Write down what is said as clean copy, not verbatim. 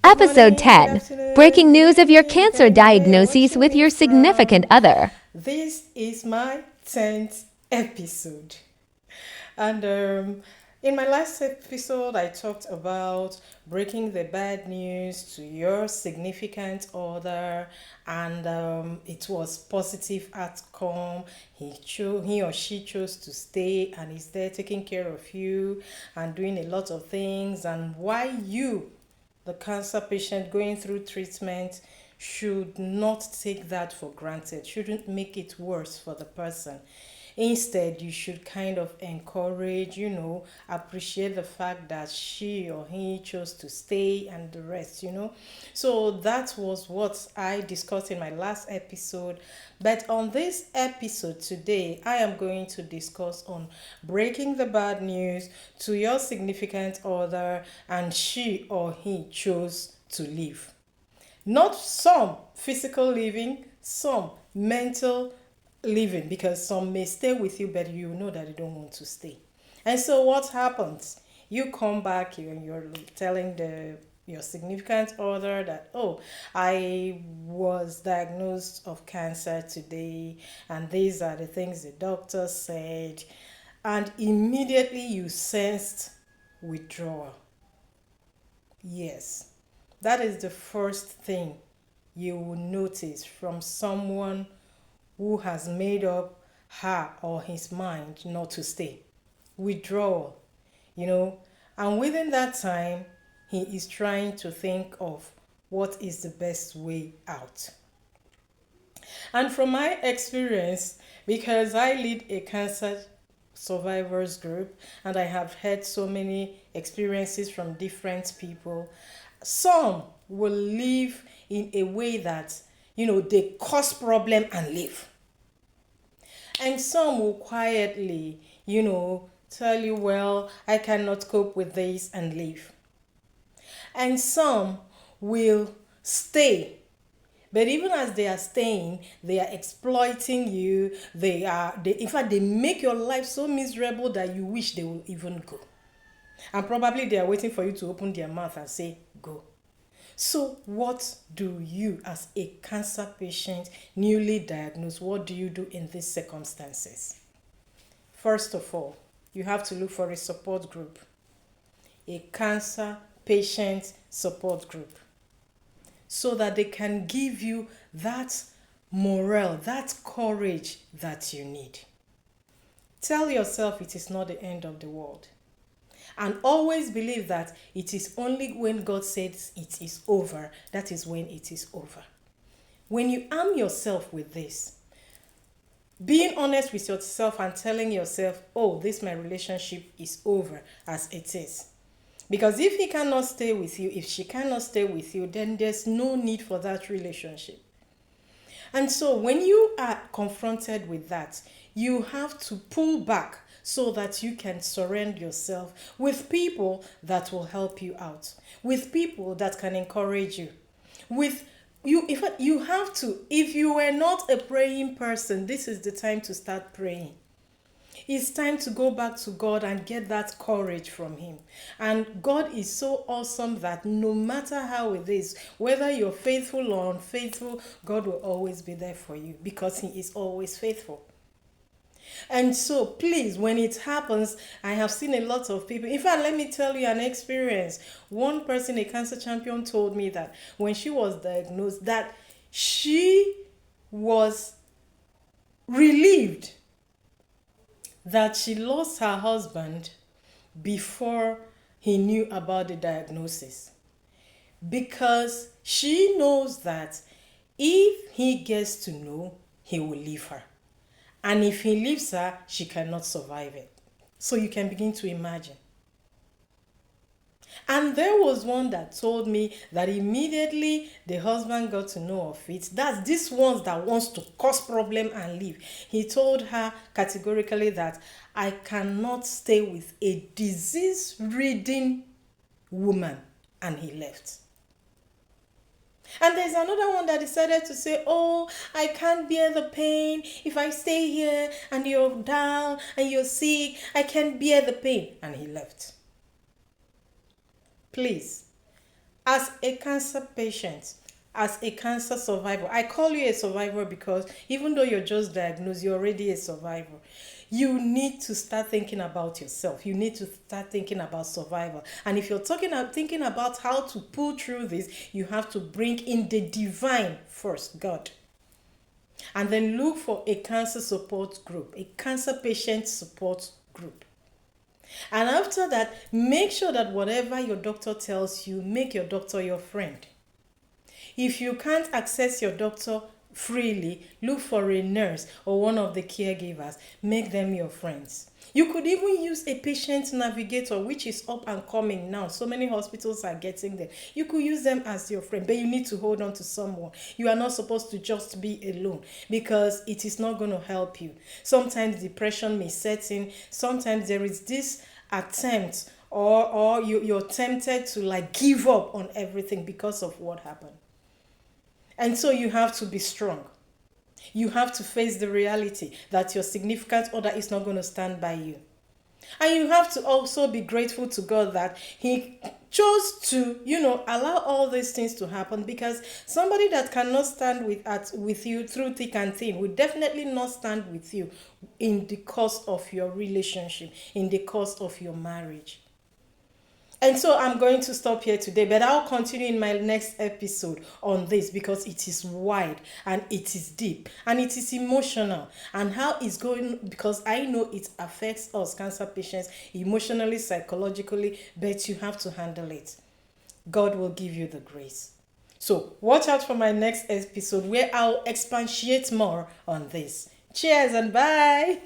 Good Episode morning, good 10 afternoon, Breaking good news of your evening, cancer depending on where you're diagnosis watching with me your significant from. other. This is my 10th episode. And in my last episode, I talked about breaking the bad news to your significant other, and it was positive outcome. He or she chose to stay and is there taking care of you and doing a lot of things, and why you, the cancer patient going through treatment, should not take that for granted, shouldn't make it worse for the person. Instead, you should kind of encourage, appreciate the fact that she or he chose to stay and the rest. So that was what I discussed in my last episode. But on this episode today, I am going to discuss on breaking the bad news to your significant other and she or he chose to leave. Not some physical living, some mental living, because some may stay with you, but you know that they don't want to stay. And so what happens? You come back and you're telling your significant other that, oh, I was diagnosed of cancer today, and these are the things the doctor said, and immediately you sensed withdrawal. Yes, that is the first thing you will notice from someone who has made up her or his mind not to stay. Withdrawal, you know, and within that time, he is trying to think of what is the best way out. And from my experience, because I lead a cancer survivors group and I have heard so many experiences from different people, some will live in a way that, they cause problem and leave. And some will quietly, tell you, well, I cannot cope with this and leave. And some will stay. But even as they are staying, they are exploiting you. In fact, they make your life so miserable that you wish they will even go. And probably they are waiting for you to open their mouth and say, go. So, what do you, as a cancer patient, newly diagnosed, what do you do in these circumstances? First of all, you have to look for a support group, a cancer patient support group, so that they can give you that morale, that courage that you need. Tell yourself it is not the end of the world. And always believe that it is only when God says it is over, that is when it is over. When you arm yourself with this, being honest with yourself and telling yourself, oh, this my relationship is over as it is. Because if he cannot stay with you, if she cannot stay with you, then there's no need for that relationship. And so when you are confronted with that, you have to pull back so that you can surround yourself with people that will help you out, with people that can encourage you, with you. In fact, you have to, if you were not a praying person, this is the time to start praying. It's time to go back to God and get that courage from Him. And God is so awesome that no matter how it is, whether you're faithful or unfaithful, God will always be there for you because He is always faithful. And so, please, when it happens, I have seen a lot of people. In fact, let me tell you an experience. One person, a cancer champion, told me that when she was diagnosed, that she was relieved that she lost her husband before he knew about the diagnosis, because she knows that if he gets to know, he will leave her, and if he leaves her, she cannot survive it. So you can begin to imagine. And there was one that told me that immediately the husband got to know of it. That's this one that wants to cause problem and leave. He told her categorically that I cannot stay with a disease-ridden woman, and he left. And there's another one that decided to say, oh, I can't bear the pain. If I stay here and you're down and you're sick, I can't bear the pain. And he left. Please, As a cancer patient, as a cancer survivor, I call you a survivor because even though you're just diagnosed, you're already a survivor. You need to start thinking about yourself. You need to start thinking about survival. And if you're thinking about how to pull through this, you have to bring in the divine first, God. And then look for a cancer support group, a cancer patient support group. And after that, make sure that whatever your doctor tells you, make your doctor your friend. If you can't access your doctor freely, look for a nurse or one of the caregivers. Make them your friends. You could even use a patient navigator, which is up and coming now. So many hospitals are getting them. You could use them as your friend, but you need to hold on to someone. You are not supposed to just be alone because it is not going to help you. Sometimes depression may set in. Sometimes there is this attempt or you're tempted to like give up on everything because of what happened. And so you have to be strong. You have to face the reality that your significant other is not going to stand by you. And you have to also be grateful to God that He chose to, allow all these things to happen, because somebody that cannot stand with you through thick and thin will definitely not stand with you in the course of your relationship, in the course of your marriage. And so I'm going to stop here today, but I'll continue in my next episode on this because it is wide and it is deep and it is emotional, and how it's going, because I know it affects us cancer patients emotionally, psychologically, but you have to handle it. God will give you the grace. So watch out for my next episode where I'll expatiate more on this. Cheers and bye.